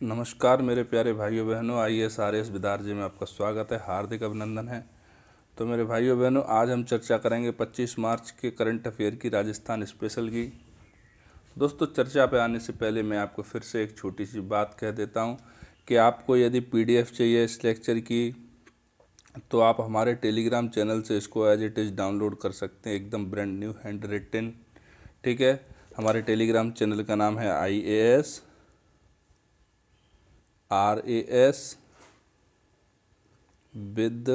नमस्कार मेरे प्यारे भाइयों बहनों, IAS RAS विद्यार्थी में आपका स्वागत है, हार्दिक अभिनंदन है। तो मेरे भाइयों बहनों, आज हम चर्चा करेंगे 25 मार्च के करंट अफेयर की, राजस्थान स्पेशल की। दोस्तों, चर्चा पे आने से पहले मैं आपको फिर से एक छोटी सी बात कह देता हूँ कि आपको यदि PDF चाहिए इस लेक्चर की तो आप हमारे टेलीग्राम चैनल से इसको एज इट इज़ डाउनलोड कर सकते हैं, एकदम ब्रांड न्यू हैंड रिटन। ठीक है, हमारे टेलीग्राम चैनल का नाम है IAS RAS विद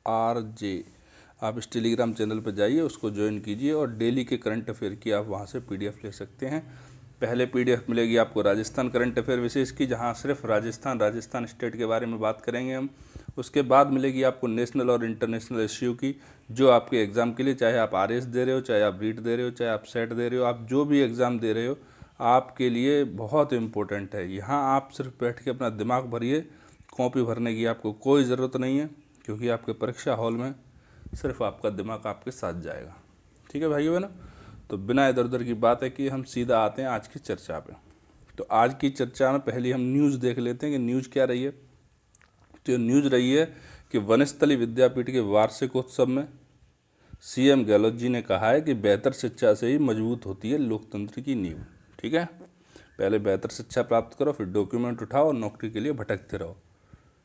RJ। आप इस टेलीग्राम चैनल पर जाइए, उसको ज्वाइन कीजिए और डेली के करंट अफेयर की आप वहाँ से PDF ले सकते हैं। पहले PDF मिलेगी आपको राजस्थान करंट अफेयर विशेष की, जहाँ सिर्फ राजस्थान स्टेट के बारे में बात करेंगे हम। उसके बाद मिलेगी आपको नेशनल और इंटरनेशनल इश्यू की, जो आपके एग्ज़ाम के लिए, चाहे आप RS दे रहे हो, चाहे आप रीट दे रहे हो, चाहे आप सेट दे रहे हो, आप जो भी एग्ज़ाम दे रहे हो आपके लिए बहुत इम्पोर्टेंट है। यहाँ आप सिर्फ बैठ के अपना दिमाग भरिए, कॉपी भरने की आपको कोई ज़रूरत नहीं है, क्योंकि आपके परीक्षा हॉल में सिर्फ आपका दिमाग आपके साथ जाएगा। ठीक है भाइयों बहनों, तो बिना इधर उधर की बात है कि हम सीधा आते हैं आज की चर्चा पे। तो आज की चर्चा में पहले हम न्यूज़ देख लेते हैं कि न्यूज़ क्या रही है। तो न्यूज़ रही है कि वनस्थली विद्यापीठ के वार्षिकोत्सव में CM गहलोत जी ने कहा है कि बेहतर शिक्षा से ही मजबूत होती है लोकतंत्र की नींव। ठीक है, पहले बेहतर शिक्षा प्राप्त करो, फिर डॉक्यूमेंट उठाओ और नौकरी के लिए भटकते रहो।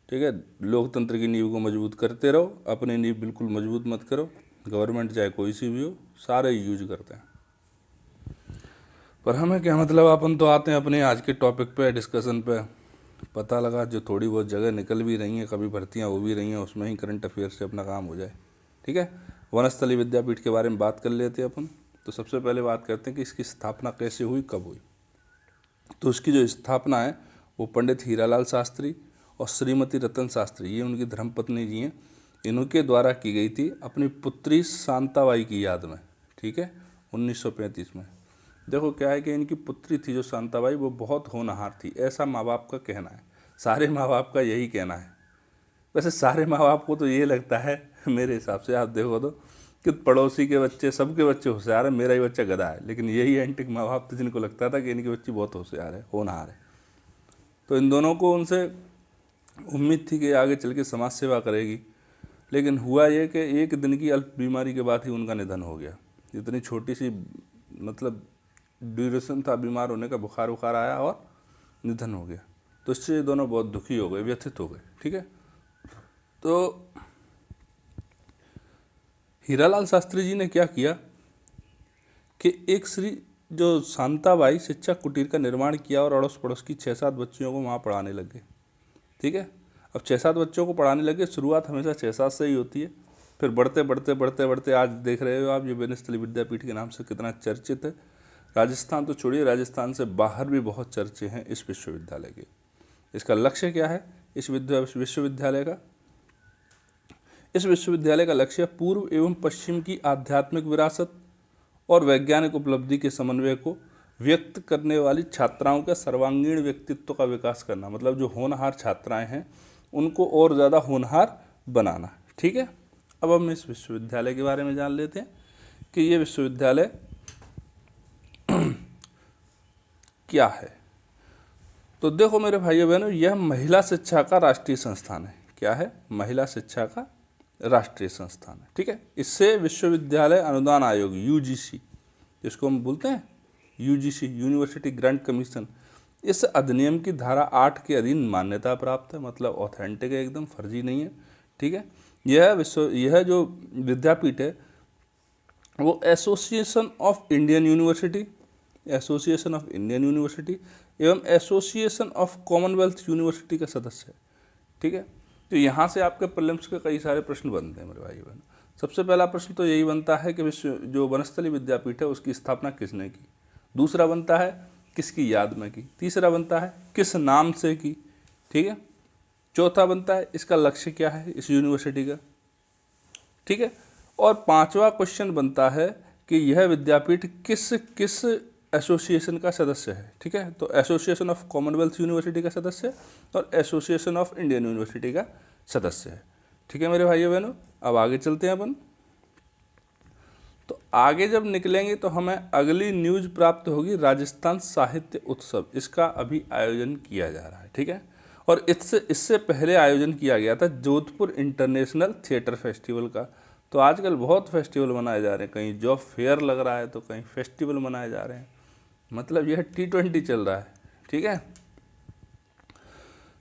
ठीक है, लोकतंत्र की नींव को मजबूत करते रहो, अपनी नींव बिल्कुल मजबूत मत करो। गवर्नमेंट चाहे कोई सी भी हो, सारे यूज करते हैं, पर हमें क्या मतलब। अपन तो आते हैं अपने आज के टॉपिक पे, डिस्कशन पे। पता लगा जो थोड़ी बहुत जगह निकल भी रही हैं, कभी भर्तियां हो भी रही हैं, उसमें ही करंट अफेयर से अपना काम हो जाए। ठीक है, वनस्थली विद्यापीठ के बारे में बात कर लेते हैं अपन। तो सबसे पहले बात करते हैं कि इसकी स्थापना कैसे हुई, कब हुई। तो उसकी जो स्थापना है वो पंडित हीरालाल शास्त्री और श्रीमती रतन शास्त्री, ये उनकी धर्मपत्नी जी हैं, इनके द्वारा की गई थी अपनी पुत्री शांताबाई की याद में। ठीक है, 1935 में। देखो क्या है कि इनकी पुत्री थी जो शांताबाई, वो बहुत होनहार थी, ऐसा माँ बाप का कहना है। सारे माँ बाप का यही कहना है। वैसे सारे माँ बाप को तो ये लगता है, मेरे हिसाब से आप देखो तो, कि पड़ोसी के बच्चे, सबके बच्चे होशियार है, मेरा ही बच्चा गधा है। लेकिन यही एंटिक माँ बाप थे जिनको लगता था कि इनकी बच्ची बहुत होशियार है, होनहार है। तो इन दोनों को उनसे उम्मीद थी कि आगे चल के समाज सेवा करेगी। लेकिन हुआ ये कि एक दिन की अल्प बीमारी के बाद ही उनका निधन हो गया। इतनी छोटी सी मतलब ड्यूरेशन था बीमार होने का, बुखार उखार आया और निधन हो गया। तो इससे ये दोनों बहुत दुखी हो गए, व्यथित हो गए। ठीक है, तो हीरालाल शास्त्री जी ने क्या किया कि एक श्री जो शांताबाई शिक्षा कुटीर का निर्माण किया और अड़ोस पड़ोस की 6-7 बच्चियों को वहाँ पढ़ाने लगे। ठीक है, अब 6-7 बच्चों को पढ़ाने लगे। शुरुआत हमेशा 6-7 से ही होती है, फिर बढ़ते बढ़ते बढ़ते बढ़ते आज देख रहे हो आप, ये वनस्थली विद्यापीठ के नाम से कितना चर्चित है। राजस्थान तो छोड़िए, राजस्थान से बाहर भी बहुत चर्चे हैं इस विश्वविद्यालय के। इसका लक्ष्य क्या है इस विश्वविद्यालय का? इस विश्वविद्यालय का लक्ष्य पूर्व एवं पश्चिम की आध्यात्मिक विरासत और वैज्ञानिक उपलब्धि के समन्वय को व्यक्त करने वाली छात्राओं के सर्वांगीण व्यक्तित्व का विकास करना। मतलब जो होनहार छात्राएं हैं उनको और ज़्यादा होनहार बनाना। ठीक है, अब हम इस विश्वविद्यालय के बारे में जान लेते हैं कि ये विश्वविद्यालय क्या है। तो देखो मेरे भाइयों बहनों, यह महिला शिक्षा का राष्ट्रीय संस्थान है। क्या है? महिला शिक्षा का राष्ट्रीय संस्थान है। ठीक है, इससे विश्वविद्यालय अनुदान आयोग UGC, जिसको हम बोलते हैं UGC, यूनिवर्सिटी ग्रांट कमीशन, इस अधिनियम की धारा 8 के अधीन मान्यता प्राप्त है। मतलब ऑथेंटिक है, एकदम फर्जी नहीं है। ठीक है, यह जो विद्यापीठ है वो एसोसिएशन ऑफ इंडियन यूनिवर्सिटी एवं एसोसिएशन ऑफ कॉमनवेल्थ यूनिवर्सिटी का सदस्य है। ठीक है, तो यहाँ से आपके प्रीलिम्स के कई सारे प्रश्न बनते हैं मेरे भाई बहन। सबसे पहला प्रश्न तो यही बनता है कि जो वनस्थली विद्यापीठ है उसकी स्थापना किसने की। दूसरा बनता है किसकी याद में की। तीसरा बनता है किस नाम से की। ठीक है, चौथा बनता है इसका लक्ष्य क्या है इस यूनिवर्सिटी का। ठीक है, और पांचवा क्वेश्चन बनता है कि यह विद्यापीठ किस किस एसोसिएशन का सदस्य है। ठीक है, तो एसोसिएशन ऑफ कॉमनवेल्थ यूनिवर्सिटी का सदस्य है और एसोसिएशन ऑफ इंडियन यूनिवर्सिटी का सदस्य है। ठीक है मेरे भाइयों बहनों, अब आगे चलते हैं अपन। तो आगे जब निकलेंगे तो हमें अगली न्यूज़ प्राप्त होगी राजस्थान साहित्य उत्सव, इसका अभी आयोजन किया जा रहा है, ठीक है। और इससे पहले आयोजन किया गया था जोधपुर इंटरनेशनल थिएटर फेस्टिवल का। तो आजकल बहुत फेस्टिवल मनाए जा रहे हैं, कहीं जॉब फेयर लग रहा है तो कहीं फेस्टिवल मनाए जा रहे हैं, मतलब यह T20 चल रहा है, ठीक है।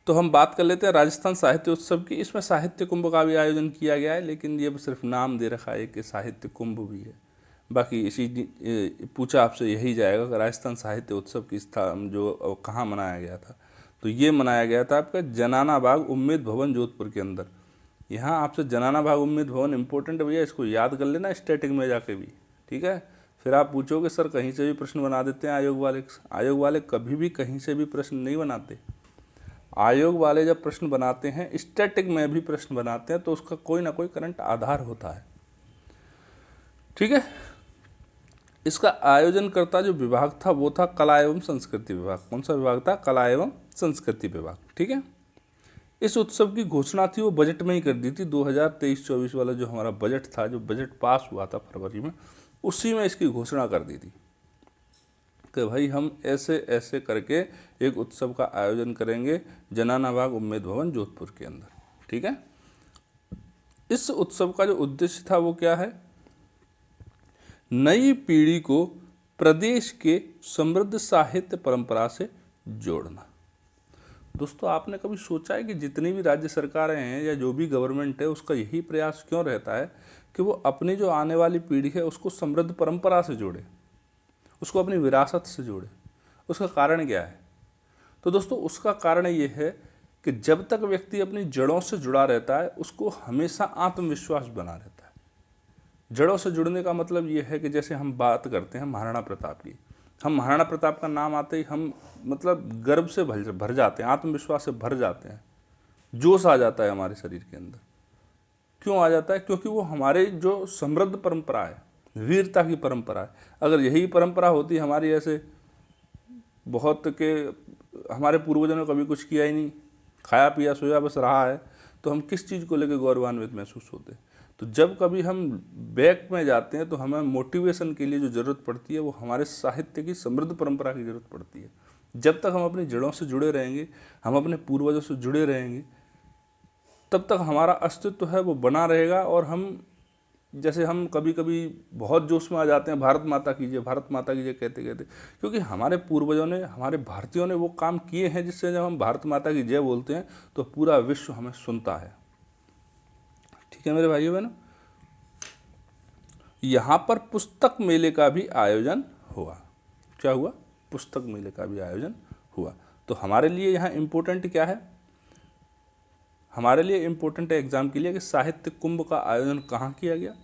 तो हम बात कर लेते हैं राजस्थान साहित्य उत्सव की। इसमें साहित्य कुंभ का भी आयोजन किया गया है, लेकिन ये सिर्फ नाम दे रखा है कि साहित्य कुंभ भी है। बाकी इसी पूछा आपसे यही जाएगा कि राजस्थान साहित्य उत्सव की स्थान जो कहाँ मनाया गया था, तो ये मनाया गया था आपका जनाना बाग उम्मेद भवन जोधपुर के अंदर। यहाँ आपसे जनाना बाग उम्मेद भवन इंपॉर्टेंट है भैया, इसको याद कर लेना स्टैटिक में जाके भी, ठीक है। फिर आप पूछोगे सर कहीं से भी प्रश्न बना देते हैं आयोग वाले कभी भी कहीं से भी प्रश्न नहीं बनाते। आयोग वाले जब प्रश्न बनाते हैं, स्टैटिक में भी प्रश्न बनाते हैं, तो उसका कोई ना कोई करंट आधार होता है, ठीक है। इसका आयोजनकर्ता जो विभाग था वो था कला एवं संस्कृति विभाग। कौन सा विभाग था? कला एवं संस्कृति विभाग, ठीक है। इस उत्सव की घोषणा थी वो बजट में ही कर दी थी। 2023-24 वाला जो हमारा बजट था, जो बजट पास हुआ था फरवरी में, उसी में इसकी घोषणा कर दी थी कि भाई हम ऐसे ऐसे करके एक उत्सव का आयोजन करेंगे जनाना बाग उम्मेद भवन जोधपुर के अंदर, ठीक है। इस उत्सव का जो उद्देश्य था वो क्या है? नई पीढ़ी को प्रदेश के समृद्ध साहित्य परंपरा से जोड़ना। दोस्तों, आपने कभी सोचा है कि जितनी भी राज्य सरकारें हैं या जो भी गवर्नमेंट है, उसका यही प्रयास क्यों रहता है कि वो अपनी जो आने वाली पीढ़ी है उसको समृद्ध परंपरा से जोड़े, उसको अपनी विरासत से जोड़े? उसका कारण क्या है? तो दोस्तों, उसका कारण ये है कि जब तक व्यक्ति अपनी जड़ों से जुड़ा रहता है, उसको हमेशा आत्मविश्वास बना रहता है। जड़ों से जुड़ने का मतलब ये है कि जैसे हम बात करते हैं महाराणा प्रताप की, हम महाराणा प्रताप का नाम आते ही हम मतलब गर्व से भर जाते हैं, आत्मविश्वास से भर जाते हैं, जोश आ जाता है हमारे शरीर के अंदर। क्यों आ जाता है? क्योंकि वो हमारे जो समृद्ध परंपरा है, वीरता की परंपरा है। अगर यही परंपरा होती हमारी, ऐसे बहुत के हमारे पूर्वजों ने कभी कुछ किया ही नहीं, खाया पिया सोया बस रहा है, तो हम किस चीज़ को लेकर गौरवान्वित महसूस होते? तो जब कभी हम बैक में जाते हैं तो हमें मोटिवेशन के लिए जो ज़रूरत पड़ती है वो हमारे साहित्य की समृद्ध परंपरा की ज़रूरत पड़ती है। जब तक हम अपनी जड़ों से जुड़े रहेंगे, हम अपने पूर्वजों से जुड़े रहेंगे, तब तक हमारा अस्तित्व है वो बना रहेगा। और हम जैसे हम कभी कभी बहुत जोश में आ जाते हैं, भारत माता कीजिए कहते कहते, क्योंकि हमारे पूर्वजों ने, हमारे भारतीयों ने वो काम किए हैं जिससे जब हम भारत माता की जय बोलते हैं तो पूरा विश्व हमें सुनता है, ठीक है मेरे भाइयों बहनों। यहाँ पर पुस्तक मेले का भी आयोजन हुआ। क्या हुआ? पुस्तक मेले का भी आयोजन हुआ। तो हमारे लिए यहाँ इम्पोर्टेंट क्या है? हमारे लिए इम्पोर्टेंट है एग्जाम के लिए कि साहित्य कुंभ का आयोजन कहाँ किया गया,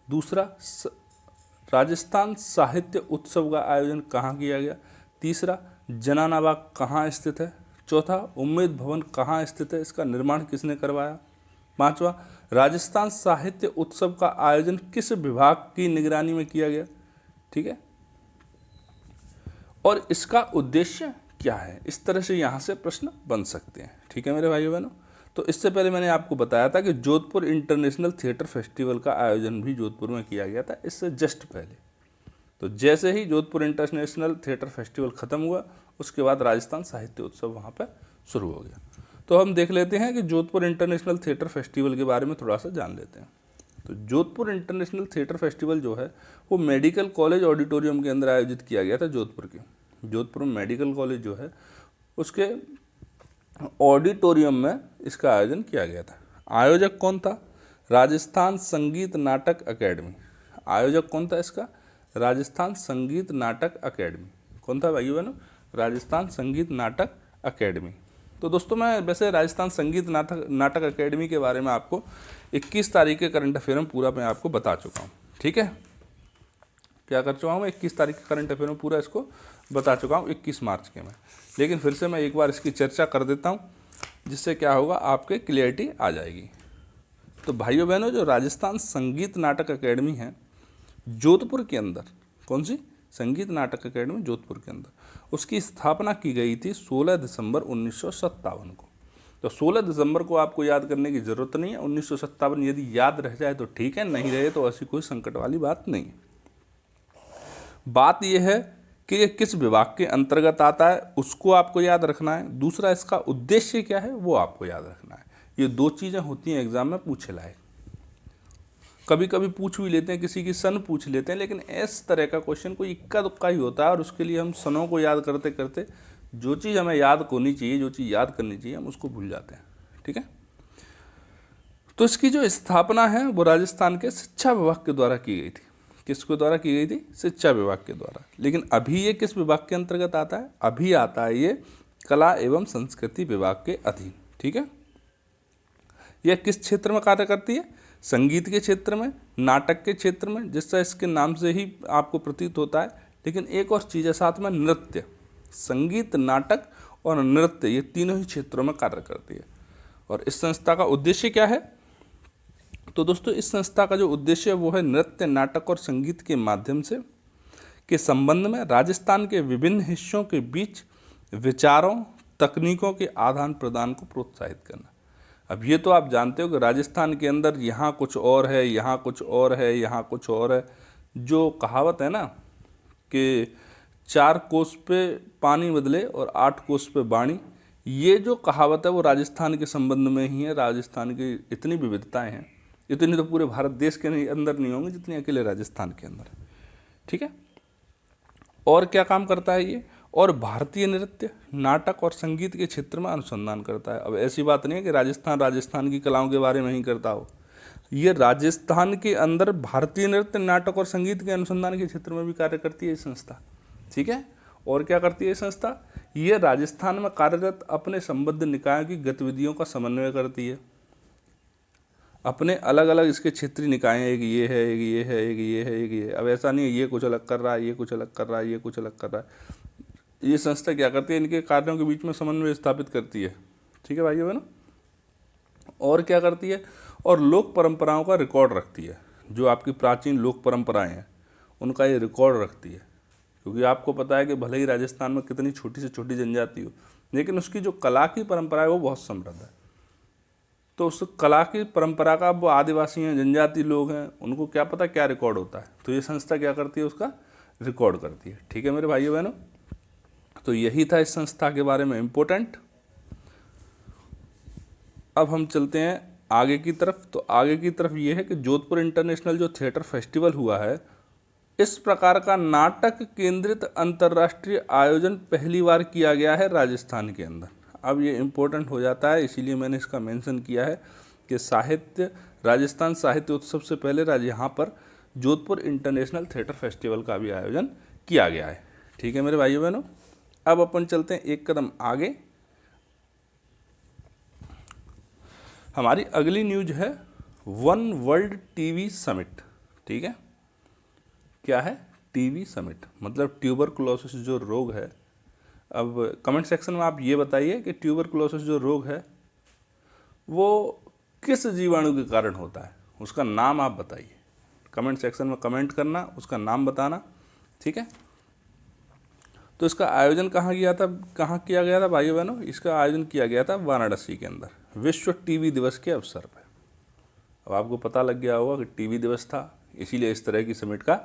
दूसरा राजस्थान साहित्य उत्सव का आयोजन कहाँ किया गया, तीसरा जनाना बाग कहाँ स्थित है, चौथा उम्मेद भवन कहाँ स्थित है, इसका निर्माण किसने करवाया, पांचवा राजस्थान साहित्य उत्सव का आयोजन किस विभाग की निगरानी में किया गया, ठीक है, और इसका उद्देश्य क्या है। इस तरह से यहाँ से प्रश्न बन सकते हैं, ठीक है मेरे भाइयों बहनों। तो इससे पहले मैंने आपको बताया था कि जोधपुर इंटरनेशनल थिएटर फेस्टिवल का आयोजन भी जोधपुर में किया गया था, इससे जस्ट पहले। तो जैसे ही जोधपुर इंटरनेशनल थिएटर फेस्टिवल ख़त्म हुआ, उसके बाद राजस्थान साहित्य उत्सव वहाँ पर शुरू हो गया। तो हम देख लेते हैं कि जोधपुर इंटरनेशनल थिएटर फेस्टिवल के बारे में थोड़ा सा जान लेते हैं। तो जोधपुर इंटरनेशनल थिएटर फेस्टिवल जो है वो मेडिकल कॉलेज ऑडिटोरियम के अंदर आयोजित किया गया था जोधपुर के। जोधपुर में मेडिकल कॉलेज जो है उसके ऑडिटोरियम में इसका आयोजन किया गया था। आयोजक कौन था? राजस्थान संगीत नाटक अकेडमी। आयोजक कौन था इसका? राजस्थान संगीत नाटक अकेडमी। कौन था भाइयों बहनों? राजस्थान संगीत नाटक अकेडमी। तो दोस्तों, मैं वैसे राजस्थान संगीत नाटक अकेडमी के बारे में आपको 21 तारीख के करंट अफेयर में पूरा मैं आपको बता चुका हूँ, ठीक है। क्या कर चुका हूँ मैं? 21 तारीख के करंट अफेयर में पूरा इसको बता चुका हूँ 21 मार्च के में। लेकिन फिर से मैं एक बार इसकी चर्चा कर देता हूँ, जिससे क्या होगा, आपके क्लियरिटी आ जाएगी। तो भाइयों बहनों, जो राजस्थान संगीत नाटक अकेडमी है जोधपुर के अंदर, कौन सी? संगीत नाटक अकेडमी जोधपुर के अंदर, उसकी स्थापना की गई थी 16 दिसंबर 1957 को। तो 16 दिसंबर को आपको याद करने की ज़रूरत नहीं है। 1957 यदि याद रह जाए तो ठीक है, नहीं रहे तो ऐसी कोई संकट वाली बात नहीं है, बात यह है कि ये किस विभाग के अंतर्गत आता है उसको आपको याद रखना है, दूसरा इसका उद्देश्य क्या है वो आपको याद रखना है। ये दो चीज़ें होती हैं एग्जाम में पूछे लायक। कभी कभी पूछ भी लेते हैं, किसी की सन पूछ लेते हैं, लेकिन इस तरह का क्वेश्चन कोई इक्का दुक्का ही होता है और उसके लिए हम सनों को याद करते करते जो चीज़ हमें याद होनी चाहिए, जो चीज़ याद करनी चाहिए, हम उसको भूल जाते हैं। ठीक है, तो इसकी जो स्थापना है वो राजस्थान के शिक्षा विभाग के द्वारा की गई थी। किसके द्वारा की गई थी? शिक्षा विभाग के द्वारा। लेकिन अभी ये किस विभाग के अंतर्गत आता है? अभी आता है ये कला एवं संस्कृति विभाग के अधीन। ठीक है, यह किस क्षेत्र में कार्य करती है? संगीत के क्षेत्र में, नाटक के क्षेत्र में, जिससे इसके नाम से ही आपको प्रतीत होता है। लेकिन एक और चीज़ है साथ में, नृत्य। संगीत, नाटक और नृत्य, ये तीनों ही क्षेत्रों में कार्य करती है। और इस संस्था का उद्देश्य क्या है? तो दोस्तों, इस संस्था का जो उद्देश्य है वो है नृत्य, नाटक और संगीत के माध्यम से के संबंध में राजस्थान के विभिन्न हिस्सों के बीच विचारों, तकनीकों के आदान प्रदान को प्रोत्साहित करना। अब ये तो आप जानते हो कि राजस्थान के अंदर यहाँ कुछ और है, यहाँ कुछ और है, यहाँ कुछ और है। जो कहावत है ना कि 4 कोस पे पानी बदले और 8 कोस पे वाणी, ये जो कहावत है वो राजस्थान के संबंध में ही है। राजस्थान की इतनी विविधताएं हैं, इतनी तो पूरे भारत देश के अंदर नहीं होंगी जितनी अकेले राजस्थान के अंदर। ठीक है, और क्या काम करता है ये? और भारतीय नृत्य, नाटक और संगीत के क्षेत्र में अनुसंधान करता है। अब ऐसी बात नहीं है कि राजस्थान की कलाओं के बारे में ही करता हो। ये राजस्थान के अंदर भारतीय नृत्य, नाटक और संगीत के अनुसंधान के क्षेत्र में भी कार्य करती है ये संस्था। ठीक है, और क्या करती है ये संस्था? ये राजस्थान में कार्यरत अपने संबद्ध निकायों की गतिविधियों का समन्वय करती है। अपने अलग अलग इसके क्षेत्रीय निकाय हैं, एक ये है, एक ये है, एक ये है, एक ये है। अब ऐसा नहीं है ये कुछ अलग कर रहा है, ये कुछ अलग कर रहा है, ये कुछ अलग कर रहा है। ये संस्था क्या करती है? इनके कार्यों के बीच में समन्वय स्थापित करती है। ठीक है भाइयों बहनों, और क्या करती है? और लोक परंपराओं का रिकॉर्ड रखती है। जो आपकी प्राचीन लोक परंपराएं हैं उनका ये रिकॉर्ड रखती है। क्योंकि आपको पता है कि भले ही राजस्थान में कितनी छोटी से छोटी जनजाति हो, लेकिन उसकी जो कला की परंपरा है वो बहुत समृद्ध है। तो उस कला की परंपरा का, वो आदिवासी हैं, जनजाति लोग हैं, उनको क्या पता क्या रिकॉर्ड होता है। तो ये संस्था क्या करती है? उसका रिकॉर्ड करती है। ठीक है मेरे भाइयों बहनों, तो यही था इस संस्था के बारे में इम्पोर्टेंट। अब हम चलते हैं आगे की तरफ। तो आगे की तरफ ये है कि जोधपुर इंटरनेशनल जो थिएटर फेस्टिवल हुआ है, इस प्रकार का नाटक केंद्रित अंतर्राष्ट्रीय आयोजन पहली बार किया गया है राजस्थान के अंदर। अब ये इम्पोर्टेंट हो जाता है, इसीलिए मैंने इसका मेंशन किया है कि राजस्थान साहित्य उत्सव से पहले यहाँ पर जोधपुर इंटरनेशनल थिएटर फेस्टिवल का भी आयोजन किया गया है। ठीक है मेरे भाइयों बहनों, अब अपन चलते हैं एक कदम आगे। हमारी अगली न्यूज है वन वर्ल्ड टीवी समिट। ठीक है, क्या है? टीवी समिट, मतलब ट्यूबरकुलोसिस जो रोग है। अब कमेंट सेक्शन में आप ये बताइए कि ट्यूबरकुलोसिस जो रोग है वो किस जीवाणु के कारण होता है, उसका नाम आप बताइए। कमेंट सेक्शन में कमेंट करना, उसका नाम बताना। ठीक है, तो इसका आयोजन कहाँ किया गया था भाइयों बहनों? इसका आयोजन किया गया था वाराणसी के अंदर, विश्व टीबी दिवस के अवसर पर। अब आपको पता लग गया होगा कि टीबी दिवस था, इसीलिए इस तरह की समिट का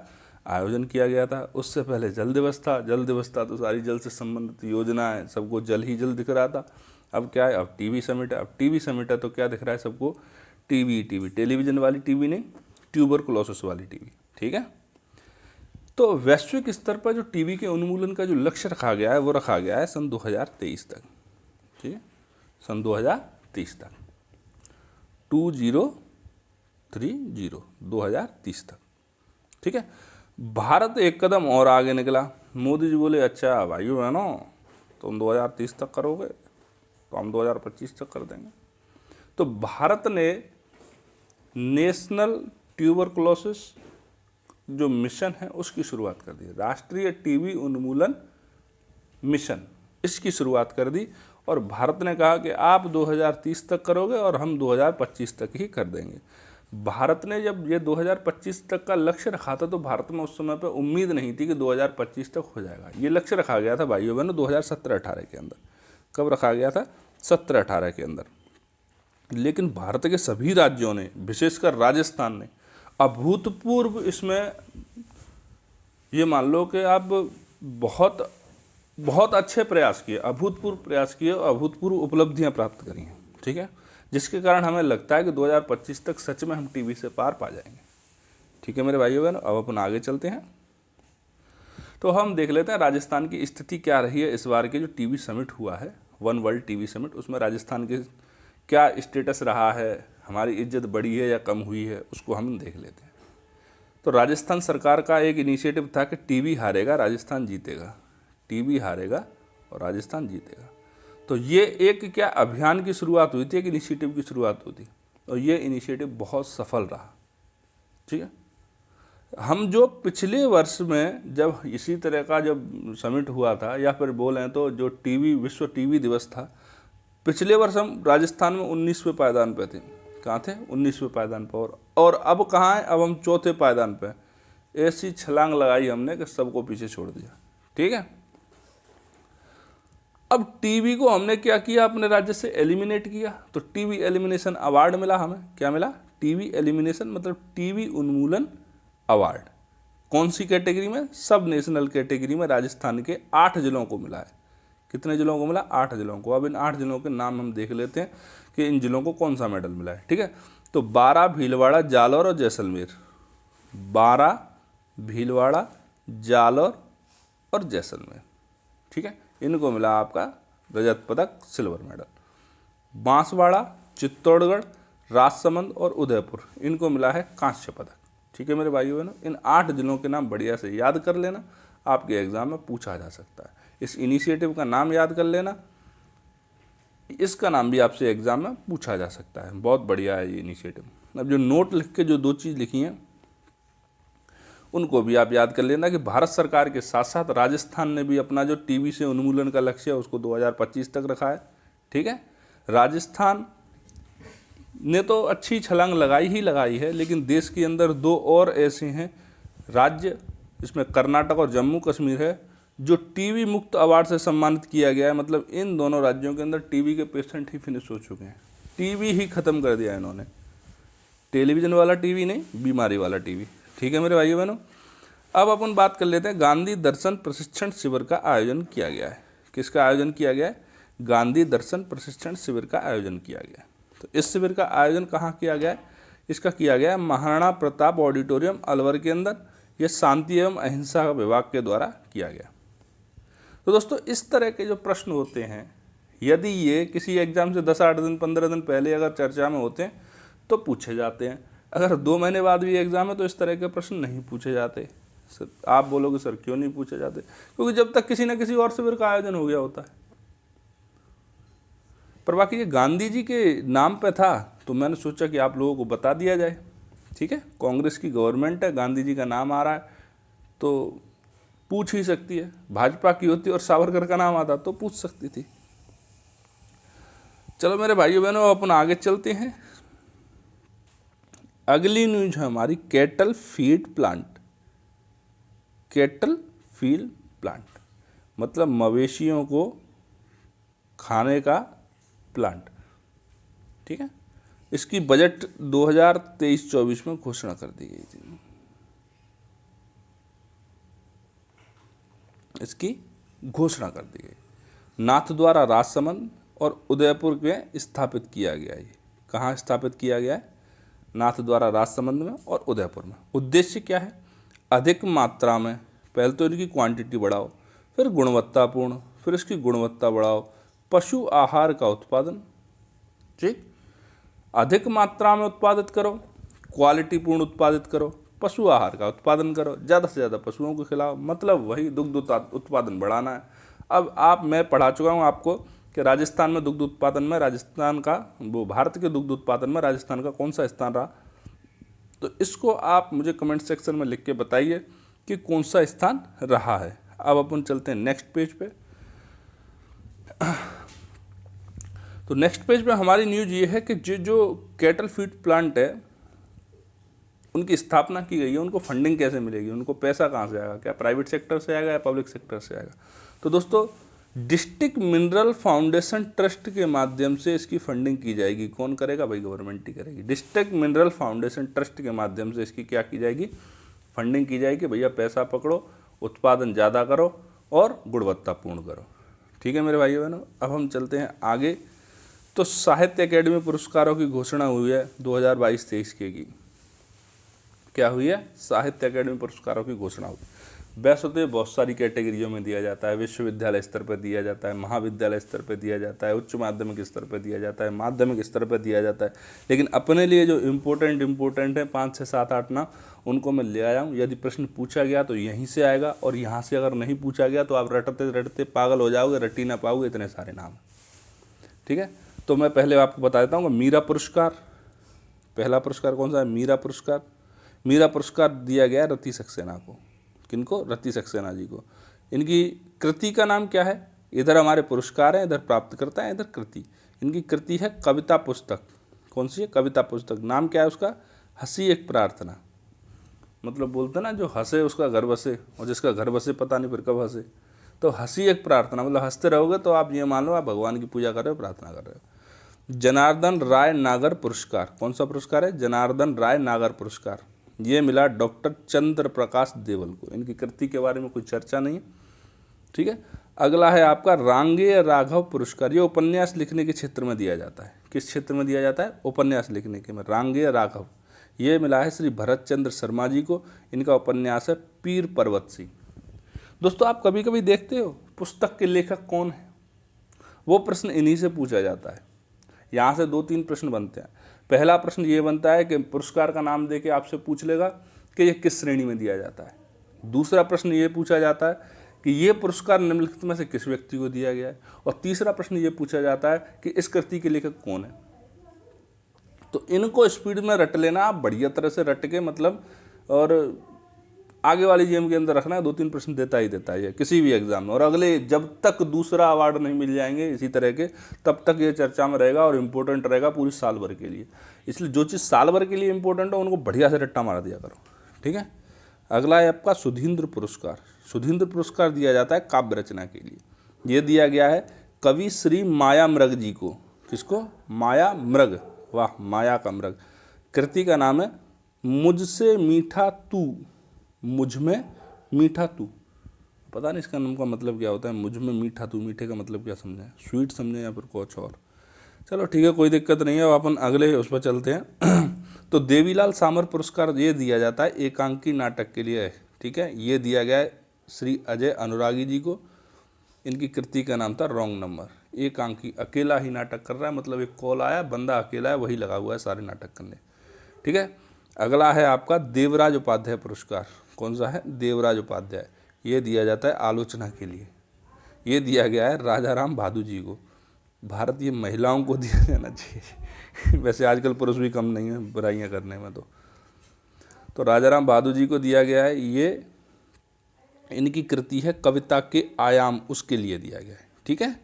आयोजन किया गया था। उससे पहले जल दिवस था। जल दिवस था तो सारी जल से संबंधित योजनाएं, सबको जल ही जल दिख रहा था। अब क्या है? अब टीबी समिट है। अब टीबी समिट है तो क्या दिख रहा है सबको? टीबी, टेलीविजन वाली टीबी नहीं, ट्यूबरकुलोसिस वाली टीबी। ठीक है, तो वैश्विक स्तर पर जो टीबी के उन्मूलन का जो लक्ष्य रखा गया है वो रखा गया है सन 2023 तक। ठीक है, सन 2030 तक, 2030 तक। ठीक है, भारत एक कदम और आगे निकला। मोदी जी बोले अच्छा भाइयों बहनों, तुम 2030 तक करोगे तो हम 2025 तक कर देंगे। तो भारत ने नेशनल ट्यूबरकुलोसिस जो मिशन है उसकी शुरुआत कर दी, राष्ट्रीय टीबी उन्मूलन मिशन, इसकी शुरुआत कर दी। और भारत ने कहा कि आप 2030 तक करोगे और हम 2025 तक ही कर देंगे। भारत ने जब ये 2025 तक का लक्ष्य रखा था तो भारत में उस समय पे उम्मीद नहीं थी कि 2025 तक हो जाएगा। ये लक्ष्य रखा गया था भाइयों बहनों 2017-18 के अंदर। कब रखा गया था? 17-18 के अंदर। लेकिन भारत के सभी राज्यों ने, विशेषकर राजस्थान ने, अभूतपूर्व इसमें ये मान लो कि आप बहुत बहुत अच्छे प्रयास किए, अभूतपूर्व प्रयास किए और अभूतपूर्व उपलब्धियां प्राप्त करी हैं, ठीक है, जिसके कारण हमें लगता है कि 2025 तक सच में हम टीवी से पार पा जाएंगे। ठीक है मेरे भाइयों बहनों, अब अपन आगे चलते हैं। तो हम देख लेते हैं राजस्थान की स्थिति क्या रही है इस बार के जो टीवी समिट हुआ है, वन वर्ल्ड टीवी समिट, उसमें राजस्थान के क्या स्टेटस रहा है, हमारी इज्जत बढ़ी है या कम हुई है, उसको हम देख लेते हैं। तो राजस्थान सरकार का एक इनिशिएटिव था कि टीवी हारेगा राजस्थान जीतेगा, टीवी हारेगा और राजस्थान जीतेगा। तो ये एक क्या अभियान की शुरुआत हुई थी, एक इनिशिएटिव की शुरुआत हुई थी, और ये इनिशिएटिव बहुत सफल रहा। ठीक है, हम जो पिछले वर्ष में जब इसी तरह का जब समिट हुआ था, या फिर बोलें तो जो टीवी विश्व टीवी दिवस था, पिछले वर्ष हम राजस्थान में 19वें पायदान पे थे। कहाँ थे? 19वें पायदान पर। और अब कहाँ हैं? अब हम चौथे पायदान पे। ऐसी छलांग लगाई हमने कि सबको पीछे छोड़ दिया। ठीक है, अब टीवी को हमने क्या किया, अपने राज्य से एलिमिनेट किया। तो टीवी एलिमिनेशन अवार्ड मिला हमें। क्या मिला? टीवी एलिमिनेशन मतलब टीवी उन्मूलन अवार्ड। कौन सी कैटेगरी में? सब नेशनल कैटेगरी में राजस्थान के 8 जिलों को मिला है। कितने जिलों को मिला? 8 जिलों को। अब इन 8 जिलों के नाम हम देख लेते हैं कि इन जिलों को कौन सा मेडल मिला है। ठीक है, तो 12 भीलवाड़ा, जालौर और जैसलमेर। 12 भीलवाड़ा, जालौर और जैसलमेर। ठीक है, इनको मिला आपका रजत पदक, सिल्वर मेडल। बांसवाड़ा, चित्तौड़गढ़, राजसमंद और उदयपुर, इनको मिला है कांस्य पदक। ठीक है मेरे भाइयों बहनों, इन 8 जिलों के नाम बढ़िया से याद कर लेना, आपके एग्जाम में पूछा जा सकता है। इस इनिशिएटिव का नाम याद कर लेना, इसका नाम भी आपसे एग्जाम में पूछा जा सकता है। बहुत बढ़िया है ये इनिशिएटिव। अब जो नोट लिख के जो 2 चीज़ लिखी हैं उनको भी आप याद कर लेना कि भारत सरकार के साथ साथ राजस्थान ने भी अपना जो टीवी से उन्मूलन का लक्ष्य है उसको 2025 तक रखा है। ठीक है, राजस्थान ने तो अच्छी छलांग लगाई ही लगाई है, लेकिन देश के अंदर 2 और ऐसे हैं राज्य, इसमें कर्नाटक और जम्मू कश्मीर है, जो टीवी मुक्त अवार्ड से सम्मानित किया गया है। मतलब इन दोनों राज्यों के अंदर टीवी के पेशेंट ही फिनिश हो चुके हैं, टीवी ही खत्म कर दिया इन्होंने। टेलीविज़न वाला टीवी नहीं, बीमारी वाला टीवी। ठीक है मेरे भाइयों बहनों, अब अपन बात कर लेते हैं। गांधी दर्शन प्रशिक्षण शिविर का आयोजन किया गया है। किसका आयोजन किया गया है? गांधी दर्शन प्रशिक्षण शिविर का आयोजन किया गया है। तो इस शिविर का आयोजन कहाँ किया गया है? इसका किया गया है महाराणा प्रताप ऑडिटोरियम अलवर के अंदर। यह शांति एवं अहिंसा विभाग के द्वारा किया गया। तो दोस्तों, इस तरह के जो प्रश्न होते हैं, यदि ये किसी एग्जाम से 10-8 दिन 15 दिन पहले अगर चर्चा में होते हैं तो पूछे जाते हैं। अगर 2 महीने बाद भी एग्जाम है तो इस तरह के प्रश्न नहीं पूछे जाते। सर, आप बोलोगे सर क्यों नहीं पूछे जाते? क्योंकि जब तक किसी न किसी और शिविर का आयोजन हो गया होता है। पर बाकी ये गांधी जी के नाम पे था तो मैंने सोचा कि आप लोगों को बता दिया जाए। ठीक है, कांग्रेस की गवर्नमेंट है, गांधी जी का नाम आ रहा है तो पूछ ही सकती है। भाजपा की होती और सावरकर का नाम आता तो पूछ सकती थी। चलो मेरे भाइयों बहनों, अपन आगे चलते हैं। अगली न्यूज है हमारी cattle feed plant. Cattle feed plant मतलब मवेशियों को खाने का प्लांट। ठीक है, इसकी बजट 2023-24 में घोषणा कर दी गई थी। इसकी घोषणा कर दी गई। नाथद्वारा, राजसमंद और उदयपुर में स्थापित किया गया। ये कहाँ स्थापित किया गया है? नाथद्वारा, राजसमंद में और उदयपुर में। उद्देश्य क्या है? अधिक मात्रा में, पहले तो इनकी क्वांटिटी बढ़ाओ, फिर गुणवत्तापूर्ण, फिर इसकी गुणवत्ता बढ़ाओ, पशु आहार का उत्पादन। ठीक, अधिक मात्रा में उत्पादित करो, क्वालिटीपूर्ण उत्पादित करो, पशु आहार का उत्पादन करो, ज़्यादा से ज़्यादा पशुओं को खिलाओ, मतलब वही दुग्ध उत्पादन बढ़ाना है। अब मैं पढ़ा चुका हूँ आपको कि राजस्थान में दुग्ध उत्पादन में राजस्थान का, वो भारत के दुग्ध उत्पादन में राजस्थान का कौन सा स्थान रहा। तो इसको आप मुझे कमेंट सेक्शन में लिख के बताइए कि कौन सा स्थान रहा है। अब अपन चलते हैं नेक्स्ट पेज पे। तो नेक्स्ट पेज पे हमारी न्यूज ये है कि जो कैटल फीड प्लांट है उनकी स्थापना की गई है, उनको फंडिंग कैसे मिलेगी, उनको पैसा कहाँ से आएगा, क्या प्राइवेट सेक्टर से आएगा या पब्लिक सेक्टर से आएगा। तो दोस्तों, डिस्ट्रिक्ट मिनरल फाउंडेशन ट्रस्ट के माध्यम से इसकी फंडिंग की जाएगी। कौन करेगा भाई? गवर्नमेंट ही करेगी। डिस्ट्रिक्ट मिनरल फाउंडेशन ट्रस्ट के माध्यम से इसकी क्या की जाएगी? फंडिंग की जाएगी। भैया पैसा पकड़ो उत्पादन ज़्यादा करो और गुणवत्तापूर्ण करो। ठीक है मेरे भाइयों बहनों, अब हम चलते हैं आगे। तो साहित्य अकेडमी पुरस्कारों की घोषणा हुई है 2022-23 की। क्या हुई है? साहित्य अकेडमी पुरस्कारों की घोषणा हुई। वैसे तो बहुत सारी कैटेगरियों में दिया जाता है, विश्वविद्यालय स्तर पर दिया जाता है, महाविद्यालय स्तर पर दिया जाता है, उच्च माध्यमिक स्तर पर दिया जाता है, माध्यमिक स्तर पर दिया जाता है, लेकिन अपने लिए जो इम्पोर्टेंट है 5 6 7 8 नाम उनको मैं ले आया हूँ। यदि प्रश्न पूछा गया तो यहीं से आएगा, और यहाँ से अगर नहीं पूछा गया तो आप रटते रटते पागल हो जाओगे, रट ही ना पाओगे, इतने सारे नाम। ठीक है, तो मैं पहले आपको बता देता हूँ मीरा पुरस्कार। पहला पुरस्कार कौन सा है? मीरा पुरस्कार। मीरा पुरस्कार दिया गया रति सक्सेना को। किनको? रति सक्सेना जी को। इनकी कृति का नाम क्या है? इधर हमारे पुरस्कार हैं, इधर प्राप्तकर्ता है, इधर कृति। इनकी कृति है कविता पुस्तक। कौन सी है? कविता पुस्तक। नाम क्या है उसका? हंसी एक प्रार्थना। मतलब बोलते ना, जो हंसे उसका घर बसे, और जिसका घर बसे पता नहीं फिर कब हंसे। तो हंसी एक प्रार्थना, मतलब हंसते रहोगे तो आप ये मान लो आप भगवान की पूजा कर रहे हो, प्रार्थना कर रहे हो। जनार्दन राय नागर पुरस्कार। कौन सा पुरस्कार है? जनार्दन राय नागर पुरस्कार। ये मिला डॉक्टर चंद्र प्रकाश देवल को। इनकी कृति के बारे में कोई चर्चा नहीं है। ठीक है, अगला है आपका रांगेय राघव पुरस्कार। ये उपन्यास लिखने के क्षेत्र में दिया जाता है। किस क्षेत्र में दिया जाता है? उपन्यास लिखने के में। रांगेय राघव ये मिला है श्री भरत चंद्र शर्मा जी को। इनका उपन्यास है पीर पर्वत सिंह। दोस्तों, आप कभी कभी देखते हो पुस्तक के लेखक कौन है, वो प्रश्न इन्हीं से पूछा जाता है। यहाँ से 2-3 प्रश्न बनते हैं। पहला प्रश्न ये बनता है कि पुरस्कार का नाम देके आपसे पूछ लेगा कि ये किस श्रेणी में दिया जाता है। दूसरा प्रश्न ये पूछा जाता है कि ये पुरस्कार निम्नलिखित में से किस व्यक्ति को दिया गया है। और तीसरा प्रश्न ये पूछा जाता है कि इस कृति के लेखक कौन है। तो इनको स्पीड में रट लेना आप, बढ़िया तरह से रट के, मतलब, और आगे वाली गेम के अंदर रखना है। 2-3 प्रश्न देता ही देता है किसी भी एग्जाम में। और अगले जब तक दूसरा अवार्ड नहीं मिल जाएंगे इसी तरह के, तब तक ये चर्चा में रहेगा और इम्पोर्टेंट रहेगा पूरी साल भर के लिए। इसलिए जो चीज़ साल भर के लिए इम्पोर्टेंट हो उनको बढ़िया से रट्टा मार दिया करो। ठीक है, अगला है आपका सुधींद्र पुरस्कार। सुधींद्र पुरस्कार दिया जाता है काव्य रचना के लिए। ये दिया गया है कवि श्री माया मृग जी को। किसको? माया मृग। वाह, माया का मृग। कृति का नाम है मुझसे मीठा तू। मुझ में मीठा तू। पता नहीं इसका नाम का मतलब क्या होता है। मुझ में मीठा तू, मीठे का मतलब क्या समझें? स्वीट समझें या फिर कुछ और? चलो ठीक है, कोई दिक्कत नहीं है। अब अपन अगले उस पर चलते हैं। तो देवीलाल सामर पुरस्कार ये दिया जाता है एकांकी नाटक के लिए। ठीक है, ये दिया गया है श्री अजय अनुरागी जी को। इनकी कृति का नाम था रॉन्ग नंबर। एकांकी, अकेला ही नाटक कर रहा है, मतलब एक कॉल आया, बंदा अकेला है, वही लगा हुआ है सारे नाटक करने। ठीक है, अगला है आपका देवराज उपाध्याय पुरस्कार। कौन सा है? देवराज उपाध्याय। ये दिया जाता है आलोचना के लिए। ये दिया गया है राजा राम भादु जी को। भारतीय महिलाओं को दिया जाना चाहिए। वैसे आजकल पुरुष भी कम नहीं है बुराइयां करने में। तो राजा राम भादु जी को दिया गया है। ये इनकी कृति है कविता के आयाम, उसके लिए दिया गया है। ठीक है,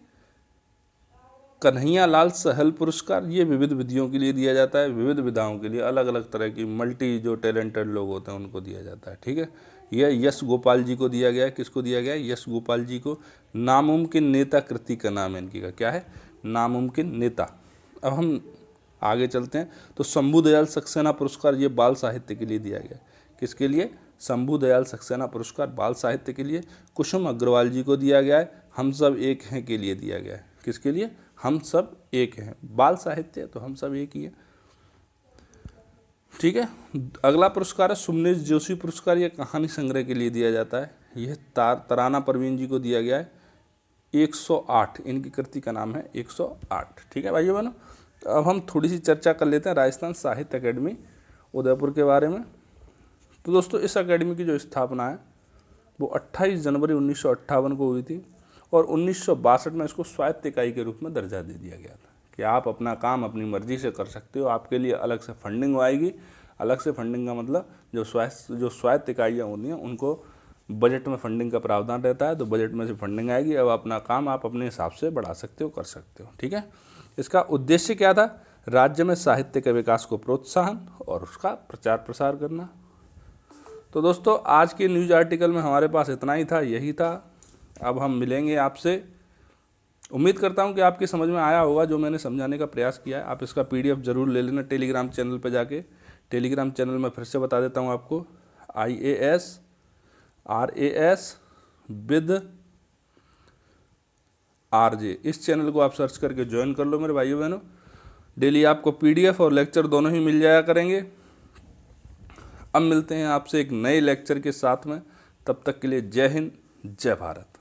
कन्हैया लाल सहल पुरस्कार ये विविध विधियों के लिए दिया जाता है। विविध विधाओं के लिए, अलग अलग तरह की मल्टी जो टैलेंटेड लोग होते हैं उनको दिया जाता है। ठीक है, यह यश गोपाल जी को दिया गया है। किसको दिया गया है? यश गोपाल जी को। नामुमकिन नेता कृति का नाम है इनकी का। क्या है? नामुमकिन नेता। अब हम आगे चलते हैं। तो शंभू दयाल सक्सेना पुरस्कार ये बाल साहित्य के लिए दिया गया। किसके लिए? शंभू दयाल सक्सेना पुरस्कार बाल साहित्य के लिए कुसुम अग्रवाल जी को दिया गया है। हम सब एक हैं के लिए दिया गया है। किसके लिए? हम सब एक हैं। बाल साहित्य तो हम सब एक ही है। ठीक है, अगला पुरस्कार है सुमनेश जोशी पुरस्कार। ये कहानी संग्रह के लिए दिया जाता है। यह तराना परवीन जी को दिया गया है। 108 इनकी कृति का नाम है 108। ठीक है भाइयों बहनों, अब हम थोड़ी सी चर्चा कर लेते हैं राजस्थान साहित्य अकेडमी उदयपुर के बारे में। तो दोस्तों, इस अकेडमी की जो स्थापना है वो 28 जनवरी 1958 को हुई थी, और 1962 में इसको स्वायत्त इकाई के रूप में दर्जा दे दिया गया था कि आप अपना काम अपनी मर्जी से कर सकते हो। आपके लिए अलग से फंडिंग आएगी। अलग से फंडिंग का मतलब जो स्वायत्त इकाइयाँ होती हैं उनको बजट में फंडिंग का प्रावधान रहता है, तो बजट में से फंडिंग आएगी। अब अपना काम आप अपने हिसाब से बढ़ा सकते हो, कर सकते हो। ठीक है, इसका उद्देश्य क्या था? राज्य में साहित्य के विकास को प्रोत्साहन और उसका प्रचार प्रसार करना। तो दोस्तों, आज के न्यूज़ आर्टिकल में हमारे पास इतना ही था, यही था। अब हम मिलेंगे आपसे। उम्मीद करता हूं कि आपकी समझ में आया होगा जो मैंने समझाने का प्रयास किया है। आप इसका PDF ज़रूर ले लेना टेलीग्राम चैनल पर जाके। टेलीग्राम चैनल में फिर से बता देता हूं आपको, IAS RAS विद RJ, इस चैनल को आप सर्च करके ज्वाइन कर लो मेरे भाइयों बहनों। डेली आपको PDF और लेक्चर दोनों ही मिल जाया करेंगे। अब मिलते हैं आपसे एक नए लेक्चर के साथ में, तब तक के लिए जय हिंद जय भारत।